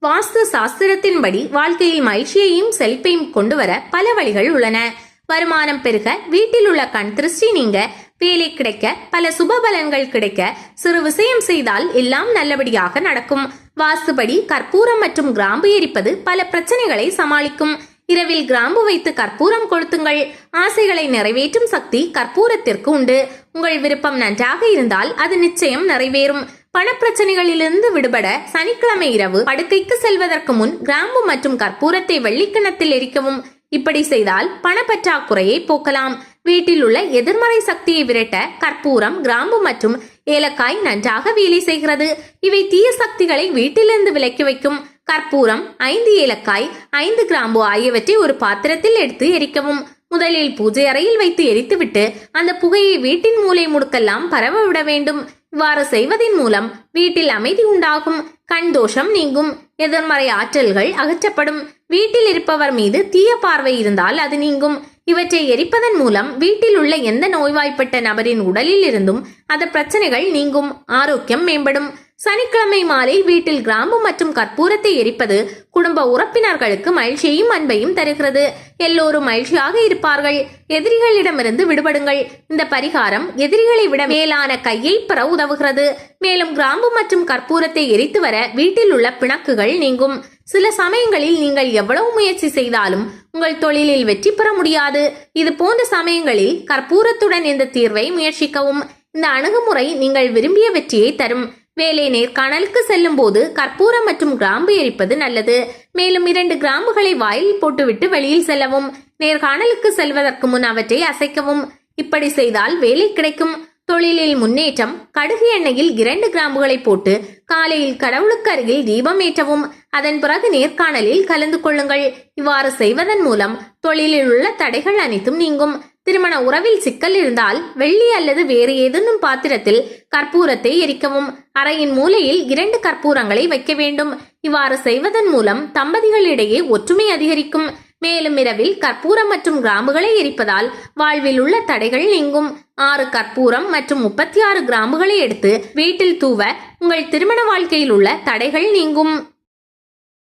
வாஸ்து சாஸ்திரத்தின்படி வாழ்க்கையில் மகிழ்ச்சியையும் செழிப்பையும் கொண்டு வர பல வழிகள் உள்ளன. வருமானம் பெருக, வீட்டில் உள்ள கண் திருஷ்டி நீங்க, வேலை கிடைக்க, பல சுப பலன்கள் கிடைக்க, சிறு விஷயம் செய்தால் எல்லாம் நல்லபடியாக நடக்கும். வாஸ்துபடி கற்பூரம் மற்றும் கிராம்பு எரிப்பது பல பிரச்சனைகளை சமாளிக்கும். இரவில் கிராம்பு வைத்து கற்பூரம் கொளுத்துங்கள். ஆசைகளை நிறைவேற்றும் சக்தி கற்பூரத்திற்கு உண்டு. உங்கள் விருப்பம் நன்றாக இருந்தால் அது நிச்சயம் நிறைவேறும். பணப்பிரச்சனைகளிலிருந்து விடுபட சனிக்கிழமை இரவு படுக்கைக்கு செல்வதற்கு முன் கிராம்பு மற்றும் கற்பூரத்தை வெள்ளிக்கிணத்தில் எரிக்கவும். இப்படி செய்தால் பணப்பற்றாக்குறையை போக்கலாம். வீட்டில் உள்ள எதிர்மறை சக்தியை விரட்ட கற்பூரம், கிராம்பு மற்றும் ஏலக்காய் நன்றாக வேலை செய்கிறது. இவை தீய சக்திகளை வீட்டிலிருந்து விலக்கி வைக்கும். கற்பூரம், 5 ஏலக்காய், 5 கிராம்பு ஆகியவற்றை ஒரு பாத்திரத்தில் எடுத்து எரிக்கவும். முதலில் பூஜை அறையில் வைத்து எரித்துவிட்டு அந்த புகையை வீட்டின் மூலை முடுக்கெல்லாம் பரவ விட வேண்டும். இவ்வாறு செய்வதன் மூலம் வீட்டில் அமைதி உண்டாகும், கண் தோஷம் நீங்கும், எதிர்மறை ஆற்றல்கள் அகற்றப்படும். வீட்டில் இருப்பவர் மீது தீய பார்வை இருந்தால் அது நீங்கும். இவற்றை எரிப்பதன் மூலம் வீட்டில் உள்ள எந்த நோய்வாய்ப்பட்ட நபரின் உடலில் இருந்தும் அந்த பிரச்சனைகள் நீங்கும், ஆரோக்கியம் மேம்படும். சனிக்கிழமை மாலை வீட்டில் கிராம்பு மற்றும் கற்பூரத்தை எரிப்பது குடும்ப உறுப்பினர்களுக்கு மகிழ்ச்சியையும் அன்பையும் தருகிறது. எல்லோரும் மகிழ்ச்சியாக இருப்பார்கள். எதிரிகளிடமிருந்து விடுபடுங்கள். இந்த பரிகாரம் எதிரிகளை விட மேலான கையை பெற உதவுகிறது. மேலும் கிராம்பு மற்றும் கற்பூரத்தை எரித்து வர வீட்டில் உள்ள பிணக்குகள் நீங்கும். சில சமயங்களில் நீங்கள் எவ்வளவு முயற்சி செய்தாலும் உங்கள் தொழிலில் வெற்றி பெற முடியாது. இது போன்ற சமயங்களில் கற்பூரத்துடன் இந்த தீர்வை முயற்சிக்கவும். இந்த அணுகுமுறை நீங்கள் விரும்பிய வெற்றியை தரும். வேலை நேர்காணலுக்கு செல்லும் போது கற்பூரம் மற்றும் கிராம்பு எரிப்பது நல்லது. மேலும் 2 கிராம்புகளை வாயில் போட்டுவிட்டு வெளியில் செல்லவும். நேர்காணலுக்கு செல்வதற்கு முன் அவற்றை அசைக்கவும். இப்படி செய்தால் வேலை கிடைக்கும், தொழிலில் முன்னேற்றம். கடுகு எண்ணெயில் 2 கிராம்புகளை போட்டு காலையில் கடவுளுக்கு அருகில் தீபம் ஏற்றவும். அதன் பிறகு நேர்காணலில் கலந்து கொள்ளுங்கள். இவ்வாறு செய்வதன் மூலம் தொழிலில் உள்ள தடைகள் அனைத்தும் நீங்கும். திருமண உறவில் சிக்கல் இருந்தால் வெள்ளி அல்லது வேறு ஏதேனும் பாத்திரத்தில் கற்பூரத்தை எரிக்கவும். அறையின் மூலையில் 2 கற்பூரங்களை வைக்க வேண்டும். இவ்வாறு செய்வதன் மூலம் தம்பதிகளிடையே ஒற்றுமை அதிகரிக்கும். மேலும் இரவில் கற்பூரம் மற்றும் கிராம்புகளை எரிப்பதால் வாழ்வில் உள்ள தடைகள் நீங்கும். 6 கற்பூரம் மற்றும் 36 கிராம்புகளை எடுத்து வீட்டில் தூவ உங்கள் திருமண வாழ்க்கையில் உள்ள தடைகள் நீங்கும்.